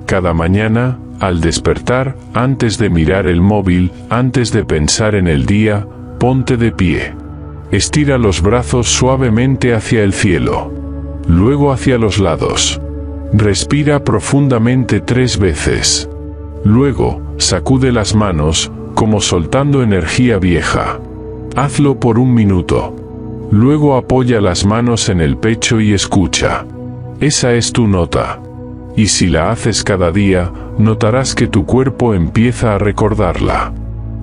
Cada mañana, al despertar, antes de mirar el móvil, antes de pensar en el día, ponte de pie. Estira los brazos suavemente hacia el cielo. Luego hacia los lados. Respira profundamente 3 veces. Luego, sacude las manos, como soltando energía vieja. Hazlo por 1 minuto. Luego apoya las manos en el pecho y escucha. Esa es tu nota. Y si la haces cada día, notarás que tu cuerpo empieza a recordarla.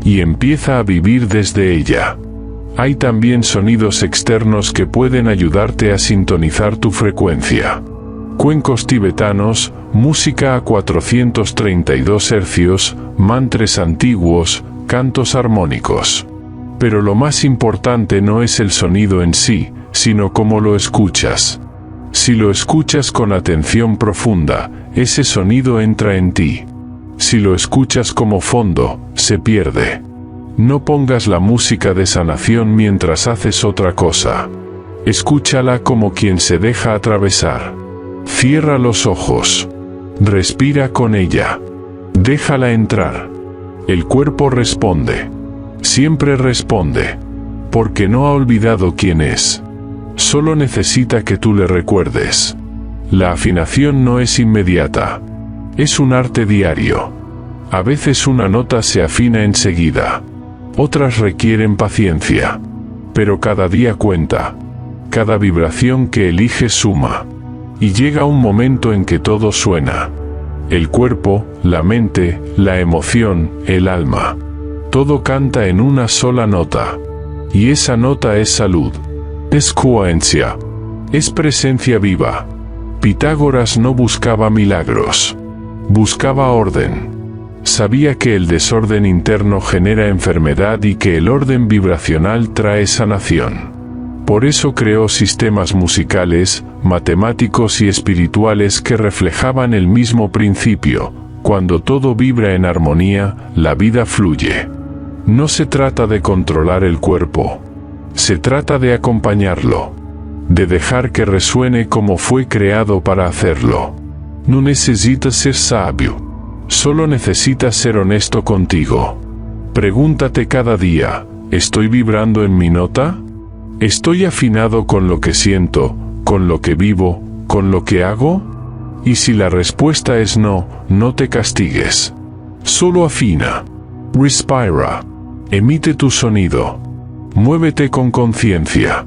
Y empieza a vivir desde ella. Hay también sonidos externos que pueden ayudarte a sintonizar tu frecuencia. Cuencos tibetanos, música a 432 Hz, mantras antiguos, cantos armónicos. Pero lo más importante no es el sonido en sí, sino cómo lo escuchas. Si lo escuchas con atención profunda, ese sonido entra en ti. Si lo escuchas como fondo, se pierde. No pongas la música de sanación mientras haces otra cosa. Escúchala como quien se deja atravesar. Cierra los ojos. Respira con ella. Déjala entrar. El cuerpo responde. Siempre responde. Porque no ha olvidado quién es. Solo necesita que tú le recuerdes. La afinación no es inmediata. Es un arte diario. A veces una nota se afina enseguida. Otras requieren paciencia. Pero cada día cuenta. Cada vibración que eliges suma. Y llega un momento en que todo suena. El cuerpo, la mente, la emoción, el alma. Todo canta en una sola nota. Y esa nota es salud. Es coherencia. Es presencia viva. Pitágoras no buscaba milagros. Buscaba orden. Sabía que el desorden interno genera enfermedad y que el orden vibracional trae sanación. Por eso creó sistemas musicales, matemáticos y espirituales que reflejaban el mismo principio: cuando todo vibra en armonía, la vida fluye. No se trata de controlar el cuerpo. Se trata de acompañarlo. De dejar que resuene como fue creado para hacerlo. No necesitas ser sabio. Solo necesitas ser honesto contigo. Pregúntate cada día: ¿estoy vibrando en mi nota? ¿Estoy afinado con lo que siento, con lo que vivo, con lo que hago? Y si la respuesta es no, no te castigues. Solo afina. Respira. Emite tu sonido. Muévete con conciencia.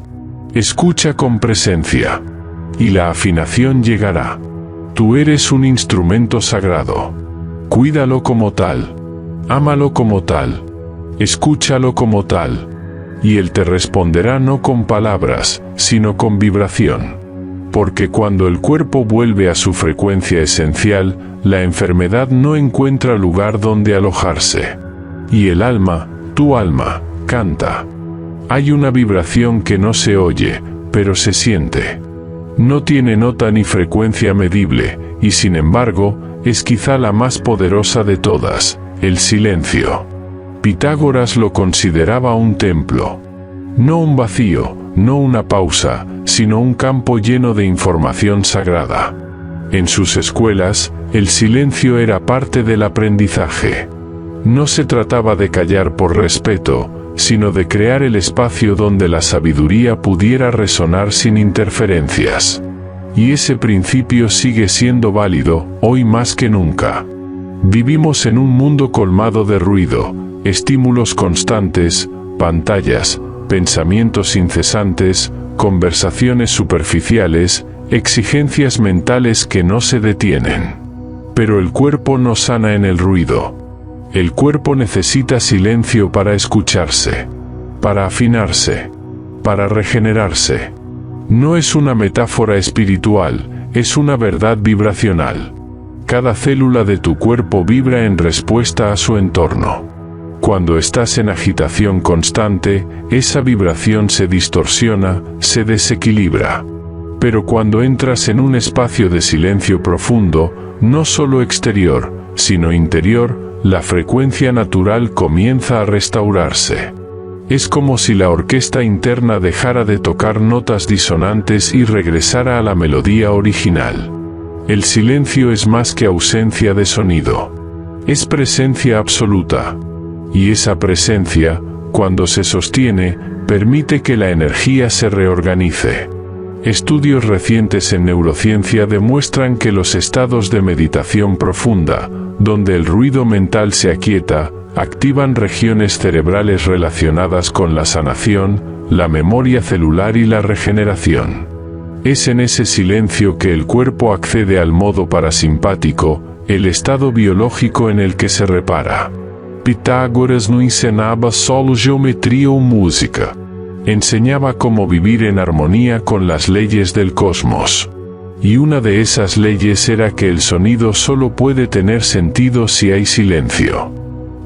Escucha con presencia. Y la afinación llegará. Tú eres un instrumento sagrado. Cuídalo como tal. Ámalo como tal. Escúchalo como tal. Y Él te responderá no con palabras, sino con vibración. Porque cuando el cuerpo vuelve a su frecuencia esencial, la enfermedad no encuentra lugar donde alojarse. Y el alma, tu alma, canta. Hay una vibración que no se oye, pero se siente. No tiene nota ni frecuencia medible, y sin embargo, es quizá la más poderosa de todas: el silencio. Pitágoras lo consideraba un templo. No un vacío, no una pausa, sino un campo lleno de información sagrada. En sus escuelas, el silencio era parte del aprendizaje. No se trataba de callar por respeto, sino de crear el espacio donde la sabiduría pudiera resonar sin interferencias. Y ese principio sigue siendo válido, hoy más que nunca. Vivimos en un mundo colmado de ruido, estímulos constantes, pantallas, pensamientos incesantes, conversaciones superficiales, exigencias mentales que no se detienen. Pero el cuerpo no sana en el ruido. El cuerpo necesita silencio para escucharse, para afinarse, para regenerarse. No es una metáfora espiritual, es una verdad vibracional. Cada célula de tu cuerpo vibra en respuesta a su entorno. Cuando estás en agitación constante, esa vibración se distorsiona, se desequilibra. Pero cuando entras en un espacio de silencio profundo, no solo exterior, sino interior, la frecuencia natural comienza a restaurarse. Es como si la orquesta interna dejara de tocar notas disonantes y regresara a la melodía original. El silencio es más que ausencia de sonido. Es presencia absoluta. Y esa presencia, cuando se sostiene, permite que la energía se reorganice. Estudios recientes en neurociencia demuestran que los estados de meditación profunda, donde el ruido mental se aquieta, activan regiones cerebrales relacionadas con la sanación, la memoria celular y la regeneración. Es en ese silencio que el cuerpo accede al modo parasimpático, el estado biológico en el que se repara. Pitágoras no ensinaba solo geometría o música. Enseñaba cómo vivir en armonía con las leyes del cosmos. Y una de esas leyes era que el sonido solo puede tener sentido si hay silencio.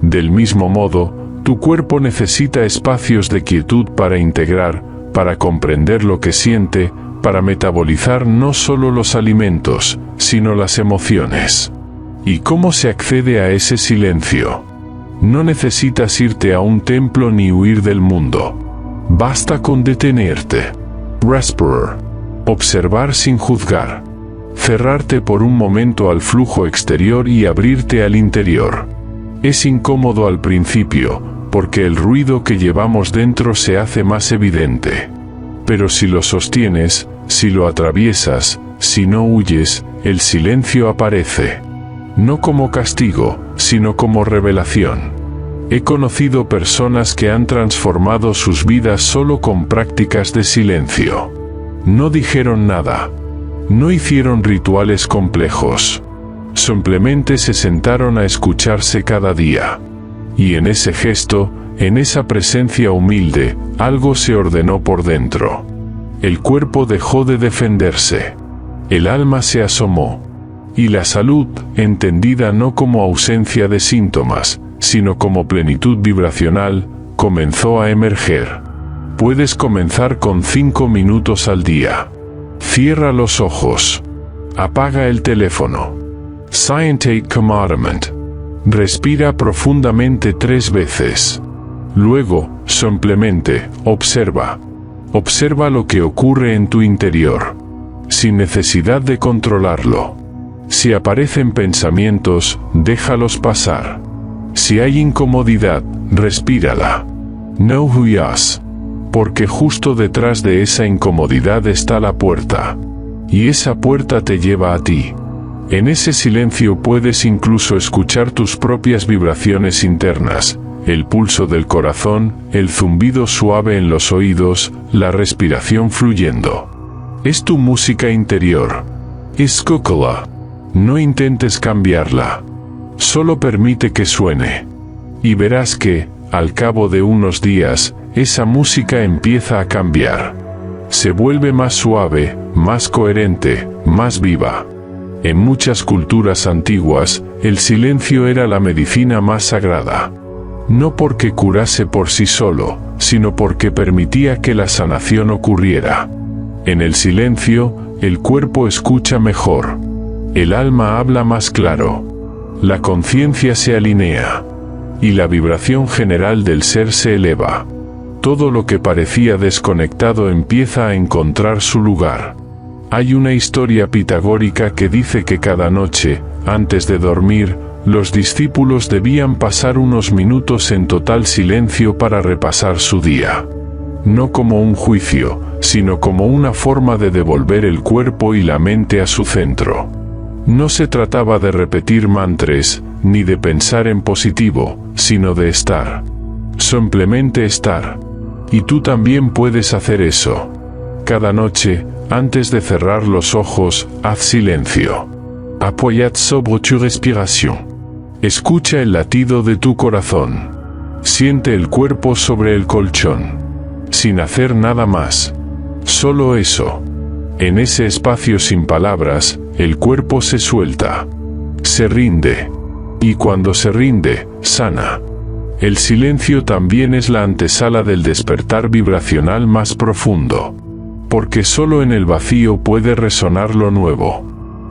Del mismo modo, tu cuerpo necesita espacios de quietud para integrar, para comprender lo que siente, para metabolizar no solo los alimentos, sino las emociones. ¿Y cómo se accede a ese silencio? No necesitas irte a un templo ni huir del mundo. Basta con detenerte. Respirar. Observar sin juzgar. Cerrarte por un momento al flujo exterior y abrirte al interior. Es incómodo al principio, porque el ruido que llevamos dentro se hace más evidente. Pero si lo sostienes, si lo atraviesas, si no huyes, el silencio aparece. No como castigo, sino como revelación. He conocido personas que han transformado sus vidas solo con prácticas de silencio. No dijeron nada. No hicieron rituales complejos. Simplemente se sentaron a escucharse cada día. Y en ese gesto, en esa presencia humilde, algo se ordenó por dentro. El cuerpo dejó de defenderse. El alma se asomó. Y la salud, entendida no como ausencia de síntomas, sino como plenitud vibracional, comenzó a emerger. Puedes comenzar con 5 minutos al día. Cierra los ojos. Apaga el teléfono. Scientific Commandment. Respira profundamente 3 veces. Luego, simplemente, observa. Observa lo que ocurre en tu interior. Sin necesidad de controlarlo. Si aparecen pensamientos, déjalos pasar. Si hay incomodidad, respírala. No huyas. Porque justo detrás de esa incomodidad está la puerta. Y esa puerta te lleva a ti. En ese silencio puedes incluso escuchar tus propias vibraciones internas, el pulso del corazón, el zumbido suave en los oídos, la respiración fluyendo. Es tu música interior. Escúchala. No intentes cambiarla. Solo permite que suene. Y verás que, al cabo de unos días, esa música empieza a cambiar. Se vuelve más suave, más coherente, más viva. En muchas culturas antiguas, el silencio era la medicina más sagrada. No porque curase por sí solo, sino porque permitía que la sanación ocurriera. En el silencio, el cuerpo escucha mejor. El alma habla más claro. La conciencia se alinea. Y la vibración general del ser se eleva. Todo lo que parecía desconectado empieza a encontrar su lugar. Hay una historia pitagórica que dice que cada noche, antes de dormir, los discípulos debían pasar unos minutos en total silencio para repasar su día. No como un juicio, sino como una forma de devolver el cuerpo y la mente a su centro. No se trataba de repetir mantras, ni de pensar en positivo, sino de estar. Simplemente estar. Y tú también puedes hacer eso. Cada noche, antes de cerrar los ojos, haz silencio. Apoyad sobre tu respiración. Escucha el latido de tu corazón. Siente el cuerpo sobre el colchón. Sin hacer nada más. Solo eso. En ese espacio sin palabras, el cuerpo se suelta. Se rinde. Y cuando se rinde, sana. El silencio también es la antesala del despertar vibracional más profundo. Porque solo en el vacío puede resonar lo nuevo.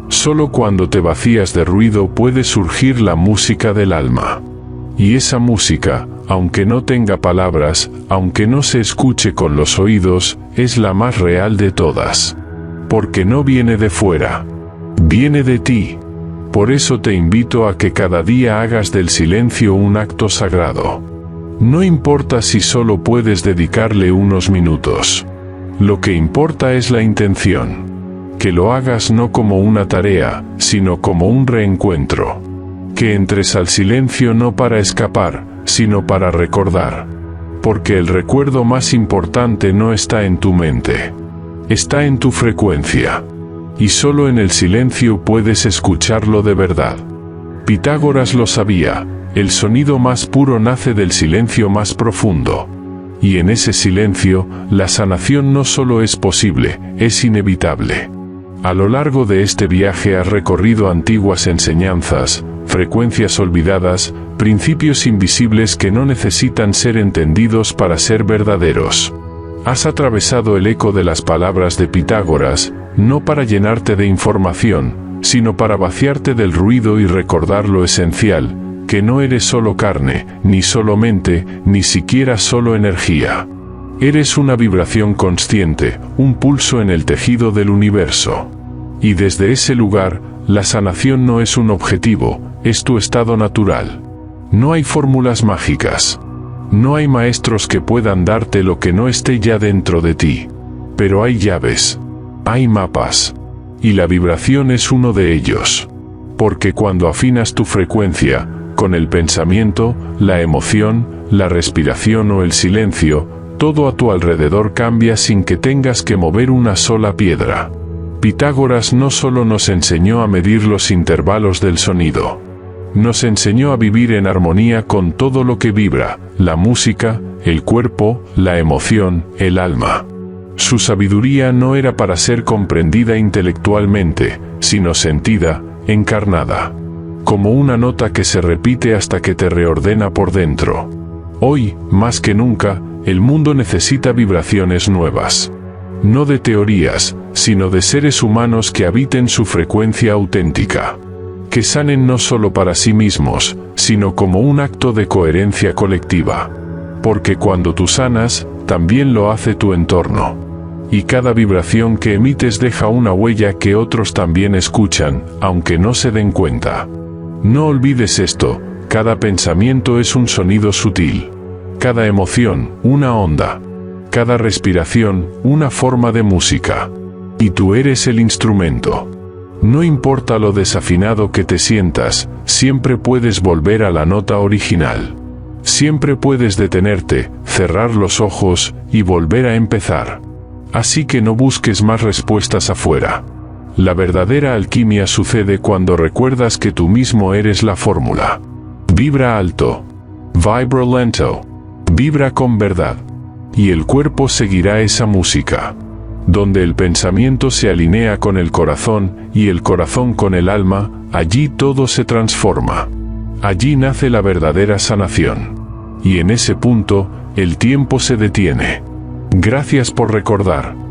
Solo cuando te vacías de ruido puede surgir la música del alma. Y esa música, aunque no tenga palabras, aunque no se escuche con los oídos, es la más real de todas. Porque no viene de fuera. Viene de ti. Por eso te invito a que cada día hagas del silencio un acto sagrado. No importa si solo puedes dedicarle unos minutos. Lo que importa es la intención. Que lo hagas no como una tarea, sino como un reencuentro. Que entres al silencio no para escapar, sino para recordar. Porque el recuerdo más importante no está en tu mente. Está en tu frecuencia. Y solo en el silencio puedes escucharlo de verdad. Pitágoras lo sabía, el sonido más puro nace del silencio más profundo. Y en ese silencio, la sanación no solo es posible, es inevitable. A lo largo de este viaje has recorrido antiguas enseñanzas, frecuencias olvidadas, principios invisibles que no necesitan ser entendidos para ser verdaderos. Has atravesado el eco de las palabras de Pitágoras, no para llenarte de información, sino para vaciarte del ruido y recordar lo esencial, que no eres solo carne, ni solo mente, ni siquiera solo energía. Eres una vibración consciente, un pulso en el tejido del universo. Y desde ese lugar, la sanación no es un objetivo, es tu estado natural. No hay fórmulas mágicas. No hay maestros que puedan darte lo que no esté ya dentro de ti. Pero hay llaves. Hay mapas. Y la vibración es uno de ellos. Porque cuando afinas tu frecuencia, con el pensamiento, la emoción, la respiración o el silencio, todo a tu alrededor cambia sin que tengas que mover una sola piedra. Pitágoras no solo nos enseñó a medir los intervalos del sonido. Nos enseñó a vivir en armonía con todo lo que vibra, la música, el cuerpo, la emoción, el alma. Su sabiduría no era para ser comprendida intelectualmente, sino sentida, encarnada. Como una nota que se repite hasta que te reordena por dentro. Hoy, más que nunca, el mundo necesita vibraciones nuevas. No de teorías, sino de seres humanos que habiten su frecuencia auténtica. Que sanen no solo para sí mismos, sino como un acto de coherencia colectiva. Porque cuando tú sanas, también lo hace tu entorno. Y cada vibración que emites deja una huella que otros también escuchan, aunque no se den cuenta. No olvides esto, cada pensamiento es un sonido sutil. Cada emoción, una onda. Cada respiración, una forma de música. Y tú eres el instrumento. No importa lo desafinado que te sientas, siempre puedes volver a la nota original. Siempre puedes detenerte, cerrar los ojos, y volver a empezar. Así que no busques más respuestas afuera. La verdadera alquimia sucede cuando recuerdas que tú mismo eres la fórmula. Vibra alto. Vibra lento. Vibra con verdad. Y el cuerpo seguirá esa música. Donde el pensamiento se alinea con el corazón, y el corazón con el alma, allí todo se transforma. Allí nace la verdadera sanación. Y en ese punto, el tiempo se detiene. Gracias por recordar.